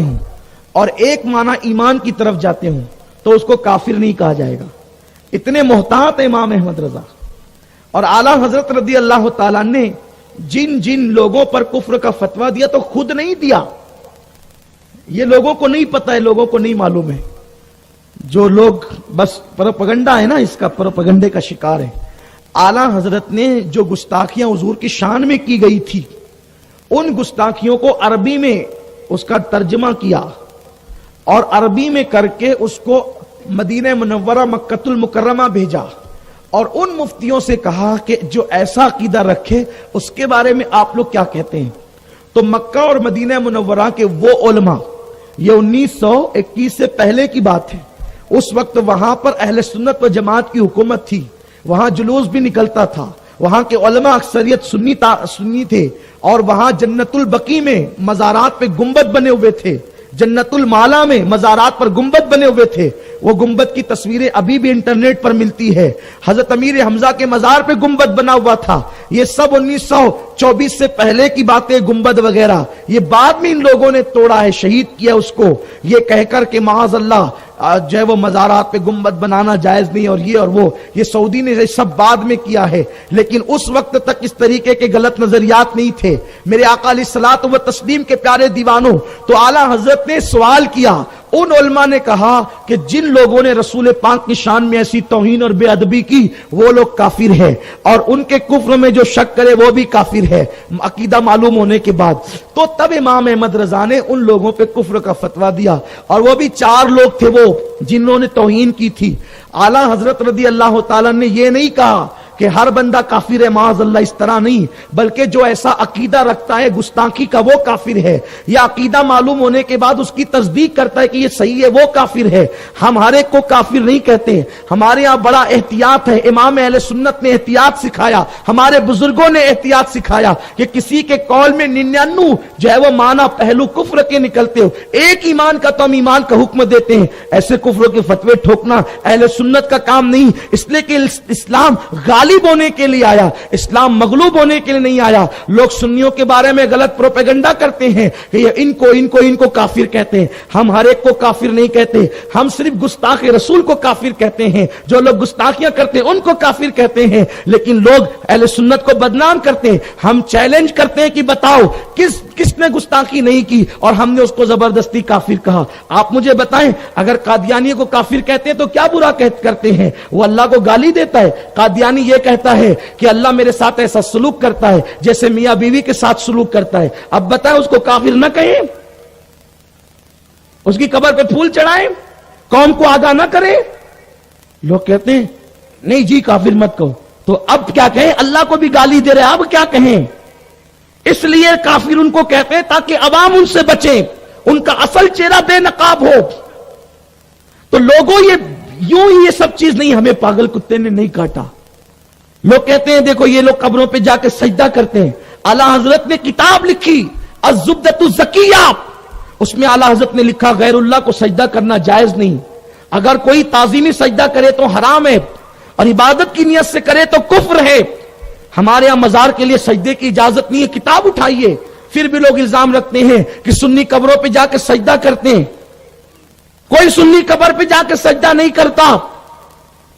ہوں اور ایک معنی ایمان کی طرف جاتے ہوں تو اس کو کافر نہیں کہا جائے گا. اتنے محتاط امام احمد رضا. اور اعلیٰ حضرت رضی اللہ تعالیٰ نے جن جن لوگوں پر کفر کا فتویٰ دیا تو خود نہیں دیا, یہ لوگوں کو نہیں پتا ہے, لوگوں کو نہیں معلوم ہے. جو لوگ بس پروپیگنڈا ہے نا, اس کا پروپیگنڈے کا شکار ہے. اعلیٰ حضرت نے جو گستاخیاں حضور کی شان میں کی گئی تھی, ان گستاخیوں کو عربی میں اس کا ترجمہ کیا اور عربی میں کر کے اس کو مدینہ منورہ مکہ المکرمہ بھیجا اور ان مفتیوں سے کہا کہ جو ایسا عقیدہ رکھے اس کے بارے میں آپ لوگ کیا کہتے ہیں. تو مکہ اور مدینہ منورہ کے وہ علماء, یہ 1921 سے پہلے کی بات ہے, اس وقت وہاں پر اہل سنت و جماعت کی حکومت تھی, وہاں جلوس بھی نکلتا تھا, وہاں کے علماء اکثریت سنی تھے, اور وہاں جنت البقیع میں مزارات پہ گنبد بنے ہوئے تھے, جنت المالا میں مزارات پر گنبد بنے ہوئے تھے. وہ گنبد کی تصویریں ابھی بھی انٹرنیٹ پر ملتی ہے. حضرت امیر حمزہ کے مزار پہ گنبد بنا ہوا تھا. یہ سب 1924 سے پہلے کی باتیں, گنبد وغیرہ. یہ بعد میں ان لوگوں نے توڑا ہے, شہید کیا اس کو, یہ کہہ کر کہ معاذ اللہ جو ہے وہ مزارات پہ گنبد بنانا جائز نہیں, اور یہ اور وہ, یہ سعودی نے سب بعد میں کیا ہے. لیکن اس وقت تک اس طریقے کے غلط نظریات نہیں تھے. میرے آقا علیہ الصلوۃ و تسلیم کے پیارے دیوانوں, تو اعلیٰ حضرت نے سوال کیا. ان علماء نے کہا کہ جن لوگوں نے رسول پاک کی شان میں ایسی توہین اور بے ادبی کی وہ لوگ کافر ہیں, اور ان کے کفر میں جو شک کرے وہ بھی کافر ہے عقیدہ معلوم ہونے کے بعد. تو تب امام احمد رضا نے ان لوگوں پہ کفر کا فتویٰ دیا, اور وہ بھی 4 لوگ تھے وہ جنہوں نے توہین کی تھی. اعلیٰ حضرت رضی اللہ تعالیٰ نے یہ نہیں کہا کہ ہر بندہ کافر ہے, معاذ اللہ, اس طرح نہیں, بلکہ جو ایسا عقیدہ رکھتا ہے گستاخی کا وہ کافر ہے, یا عقیدہ معلوم ہونے کے بعد اس کی تصدیق کرتا ہے کہ یہ صحیح ہے وہ کافر ہے. ہم ہر ایک کو کافر نہیں کہتے, ہمارے ہاں بڑا احتیاط ہے. امام اہل سنت نے احتیاط سکھایا, ہمارے بزرگوں نے احتیاط سکھایا کہ کسی کے قول میں 99 جو ہے وہ معنی پہلو کفر کے نکلتے ہو, ایک ایمان کا تو ہم ایمان کا حکم دیتے ہیں. ایسے کفر کے فتوے ٹھوکنا اہل سنت کا کام نہیں, اس لیے کہ اسلام غالب ہونے کے لیے آیا, اسلام مغلوب ہونے کے لیے نہیں آیا. لوگ سنیوں کے بارے میں غلط پروپیگنڈا کرتے ہیں کہ یہ ان کو کافر کہتے ہیں. ہم ہر ایک کو کافر نہیں کہتے, ہم صرف گستاخ رسول کو کافر کہتے ہیں. جو لوگ گستاخیاں کرتے ہیں ان کو کافر کہتے ہیں, لیکن لوگ اہل سنت کو بدنام کرتے ہیں. ہم چیلنج کرتے ہیں کہ بتاؤ کس نے گستاخی نہیں کی اور ہم نے اس کو زبردستی کافر کہا. آپ مجھے بتائیں, اگر قادیانی کو کافر کہتے ہیں تو کیا برا کرتے ہیں؟ وہ اللہ کو گالی دیتا ہے. قادیانی یہ کہتا ہے کہ اللہ میرے ساتھ ایسا سلوک کرتا ہے جیسے میاں بیوی کے ساتھ سلوک کرتا ہے. اب بتائیں, اس کو کافر نہ کہیں, اس کی قبر پہ پھول چڑھائیں, قوم کو آگاہ نہ کریں؟ لوگ کہتے ہیں نہیں جی کافر مت کہو. تو اب کیا کہیں؟ اللہ کو بھی گالی دے رہے, اب کیا کہیں؟ اس لیے کافر ان کو کہتے ہیں تاکہ عوام ان سے بچیں, ان کا اصل چہرہ بے نقاب ہو. تو لوگوں یوں ہی یہ سب چیز نہیں, ہمیں پاگل کتے نے نہیں کاٹا. لوگ کہتے ہیں دیکھو یہ لوگ قبروں پہ جا کے سجدہ کرتے ہیں. اعلیٰ حضرت نے کتاب لکھی الزبدۃ الزکیہ, اس میں اعلیٰ حضرت نے لکھا غیر اللہ کو سجدہ کرنا جائز نہیں. اگر کوئی تعظیمی سجدہ کرے تو حرام ہے, اور عبادت کی نیت سے کرے تو کفر ہے. ہمارے یہاں مزار کے لیے سجدے کی اجازت نہیں ہے, کتاب اٹھائیے. پھر بھی لوگ الزام رکھتے ہیں کہ سنی قبروں پہ جا کے سجدہ کرتے ہیں. کوئی سنی قبر پہ جا کے سجدہ نہیں کرتا.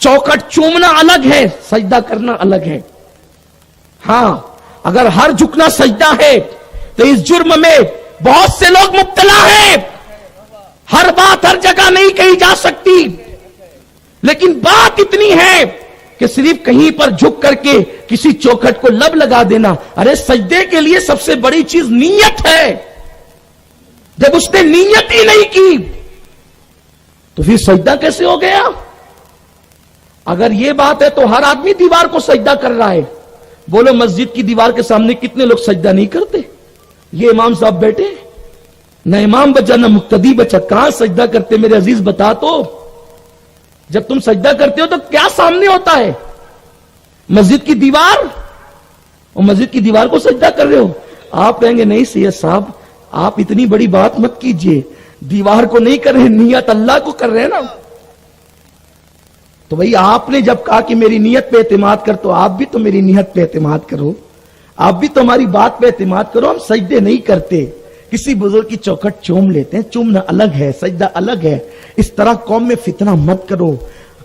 چوکٹ چومنا الگ ہے, سجدہ کرنا الگ ہے. ہاں اگر ہر جھکنا سجدہ ہے تو اس جرم میں بہت سے لوگ مبتلا ہیں. ہر بات ہر جگہ نہیں کہی جا سکتی, لیکن بات اتنی ہے کہ صرف کہیں پر جھک کر کے کسی چوکھٹ کو لب لگا دینا. ارے سجدے کے لیے سب سے بڑی چیز نیت ہے. جب اس نے نیت ہی نہیں کی تو پھر سجدہ کیسے ہو گیا؟ اگر یہ بات ہے تو ہر آدمی دیوار کو سجدہ کر رہا ہے. بولو مسجد کی دیوار کے سامنے کتنے لوگ سجدہ نہیں کرتے؟ یہ امام صاحب بیٹھے, نہ امام بچا نہ مقتدی بچا, کہاں سجدہ کرتے میرے عزیز بتا تو. جب تم سجدہ کرتے ہو تو کیا سامنے ہوتا ہے؟ مسجد کی دیوار, اور مسجد کی دیوار کو سجدہ کر رہے ہو. آپ کہیں گے نہیں سید صاحب آپ اتنی بڑی بات مت کیجئے, دیوار کو نہیں کر رہے, نیت اللہ کو کر رہے ہیں نا. تو بھئی آپ نے جب کہا کہ میری نیت پہ اعتماد کر, تو آپ بھی تو میری نیت پہ اعتماد کرو, آپ بھی تو ہماری بات پہ اعتماد کرو. ہم سجدے نہیں کرتے, کسی بزرگ کی چوکھٹ چوم لیتے ہیں، چومنا الگ ہے، سجدہ الگ ہے. اس طرح قوم میں فتنہ مت کرو،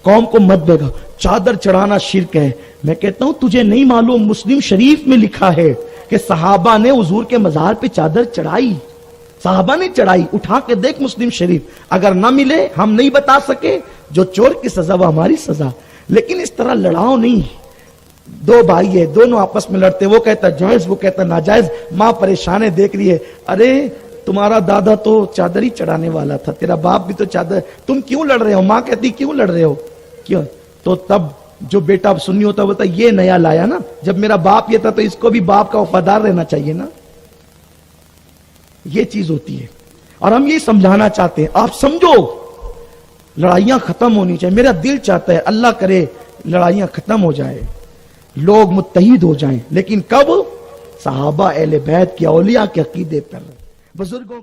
قوم کو مت بھیگا. چادر چڑھانا شرک ہے. میں کہتا ہوں تجھے نہیں معلوم، مسلم شریف میں لکھا ہے کہ صحابہ نے حضور کے مزار پہ چادر چڑھائی، صحابہ نے چڑھائی. اٹھا کے دیکھ مسلم شریف، اگر نہ ملے ہم نہیں بتا سکے، جو چور کی سزا وہ ہماری سزا. لیکن اس طرح لڑاؤ نہیں. دو بھائی ہے، دونوں آپس میں لڑتے، وہ کہتا جائز، وہ کہتا ناجائز. ماں پریشان ہے، دیکھ رہی ہے، ارے تمہارا دادا تو چادر ہی چڑھانے والا تھا، تیرا باپ بھی تو چادر، تم کیوں لڑ رہے ہو؟ ماں کہتی کیوں لڑ رہے ہو، کیوں؟ تو تب جو بیٹا سنی ہوتا بولتا یہ نیا لایا نا، جب میرا باپ یہ تھا تو اس کو بھی باپ کا وفادار رہنا چاہیے نا. یہ چیز ہوتی ہے. اور ہم یہ سمجھانا چاہتے ہیں، آپ سمجھو لڑائیاں ختم ہونی چاہیے. میرا دل چاہتا ہے اللہ کرے لڑائیاں ختم ہو جائے، لوگ متحد ہو جائیں. لیکن کب؟ صحابہ اہل بیت کی، اولیاء کے عقیدے پر، بزرگوں